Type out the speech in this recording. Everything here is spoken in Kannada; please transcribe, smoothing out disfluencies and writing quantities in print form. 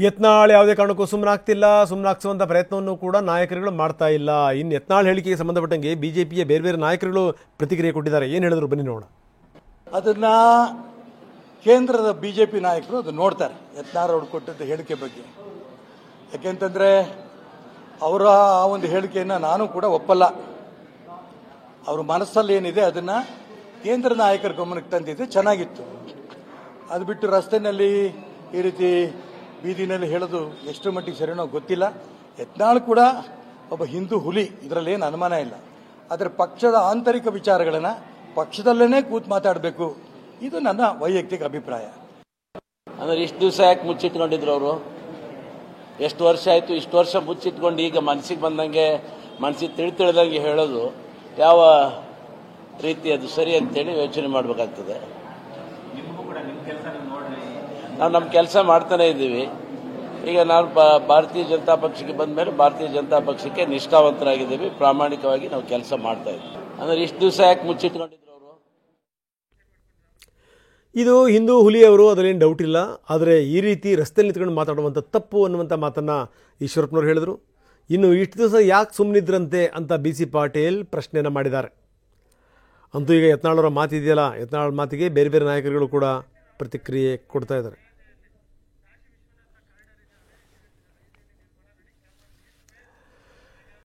ಯತ್ನಾಳ್ ಯಾವುದೇ ಕಾರಣಕ್ಕೂ ಸುಮ್ಮನಾಗ್ಸುವಂಥ ಪ್ರಯತ್ನವನ್ನು ಕೂಡ ನಾಯಕರುಗಳು ಮಾಡ್ತಾ ಇಲ್ಲ. ಇನ್ನು ಯತ್ನಾಳ್ ಹೇಳಿಕೆಗೆ ಸಂಬಂಧಪಟ್ಟಂಗೆ ಬಿಜೆಪಿಯ ಬೇರೆ ಬೇರೆ ನಾಯಕರುಗಳು ಪ್ರತಿಕ್ರಿಯೆ ಕೊಟ್ಟಿದ್ದಾರೆ. ಏನು ಹೇಳಿದ್ರು ಬನ್ನಿ ನೋಡೋಣ. ಅದನ್ನ ಕೇಂದ್ರದ ಬಿಜೆಪಿ ನಾಯಕರು ಅದು ನೋಡ್ತಾರೆ, ಯತ್ನಾಳ್ ಅವರು ಕೊಟ್ಟಂತ ಹೇಳಿಕೆ ಬಗ್ಗೆ. ಯಾಕೆಂತಂದ್ರೆ ಅವರ ಆ ಒಂದು ಹೇಳಿಕೆಯನ್ನು ನಾನು ಕೂಡ ಒಪ್ಪಲ್ಲ. ಅವ್ರ ಮನಸ್ಸಲ್ಲಿ ಏನಿದೆ ಅದನ್ನ ಕೇಂದ್ರ ನಾಯಕರ ಗಮನಕ್ಕೆ ತಂದಿದ್ರೆ ಚೆನ್ನಾಗಿತ್ತು. ಅದು ಬಿಟ್ಟು ರಸ್ತೆಯಲ್ಲಿ ಈ ರೀತಿ ಬೀದಿನಲ್ಲಿ ಹೇಳೋದು ಎಷ್ಟು ಮಟ್ಟಿಗೆ ಸರಿನೋ ಗೊತ್ತಿಲ್ಲ. ಯತ್ನಾಳ್ ಕೂಡ ಒಬ್ಬ ಹಿಂದೂ ಹುಲಿ, ಇದರಲ್ಲಿ ಏನು ಅನುಮಾನ ಇಲ್ಲ. ಆದರೆ ಪಕ್ಷದ ಆಂತರಿಕ ವಿಚಾರಗಳನ್ನು ಪಕ್ಷದಲ್ಲೇ ಕೂತು ಮಾತಾಡಬೇಕು, ಇದು ನನ್ನ ವೈಯಕ್ತಿಕ ಅಭಿಪ್ರಾಯ. ಅಂದ್ರೆ ಇಷ್ಟು ದಿವಸ ಯಾಕೆ ಮುಚ್ಚಿಟ್ಕೊಂಡಿದ್ರು ಅವರು? ಎಷ್ಟು ವರ್ಷ ಆಯ್ತು? ಇಷ್ಟು ವರ್ಷ ಮುಚ್ಚಿಟ್ಕೊಂಡು ಈಗ ಮನಸ್ಸಿಗೆ ಬಂದಂಗೆ, ಮನಸ್ಸಿಗೆ ತಿಳಿದಂಗೆ ಹೇಳೋದು ಯಾವ ರೀತಿ ಅದು ಸರಿ ಅಂತೇಳಿ ಯೋಚನೆ ಮಾಡಬೇಕಾಗ್ತದೆ. ನಾವು ನಮ್ಮ ಕೆಲಸ ಮಾಡ್ತಾನೆ ಇದ್ದೀವಿ. ಈಗ ನಾವು ಭಾರತೀಯ ಜನತಾ ಪಕ್ಷಕ್ಕೆ ಬಂದ ಮೇಲೆ ಭಾರತೀಯ ಜನತಾ ಪಕ್ಷಕ್ಕೆ ನಿಷ್ಠಾವಂತರಾಗಿದ್ದೀವಿ, ಪ್ರಾಮಾಣಿಕವಾಗಿ ನಾವು ಕೆಲಸ ಮಾಡ್ತಾ ಇದ್ದೀವಿ. ಅಂದ್ರೆ ಇಷ್ಟು ದಿವಸ ಯಾಕೆ ಮುಚ್ಚಿಟ್ಕೊಂಡಿದ್ರು ಅವರು? ಇದು ಹಿಂದೂ ಹುಲಿಯವರು, ಅದರೇನು ಡೌಟ್ ಇಲ್ಲ. ಆದರೆ ಈ ರೀತಿ ರಸ್ತೆಯಲ್ಲಿ ನಿಂತ್ಕೊಂಡು ಮಾತಾಡುವಂಥ ತಪ್ಪು ಅನ್ನುವಂಥ ಮಾತನ್ನು ಈಶ್ವರಪ್ಪನವರು ಹೇಳಿದರು. ಇನ್ನು ಇಷ್ಟು ದಿವಸ ಯಾಕೆ ಸುಮ್ಮನಿದ್ರಂತೆ ಅಂತ BC ಪಾಟೀಲ್ ಪ್ರಶ್ನೆಯನ್ನು ಮಾಡಿದ್ದಾರೆ. ಅಂತೂ ಈಗ ಯತ್ನಾಳ್ ಅವರ ಮಾತಿದೆಯಲ್ಲ, ಯತ್ನಾಳ್ ಮಾತಿಗೆ ಬೇರೆ ಬೇರೆ ನಾಯಕರುಗಳು ಕೂಡ ಪ್ರತಿಕ್ರಿಯೆ ಕೊಡ್ತಾ ಇದ್ದಾರೆ.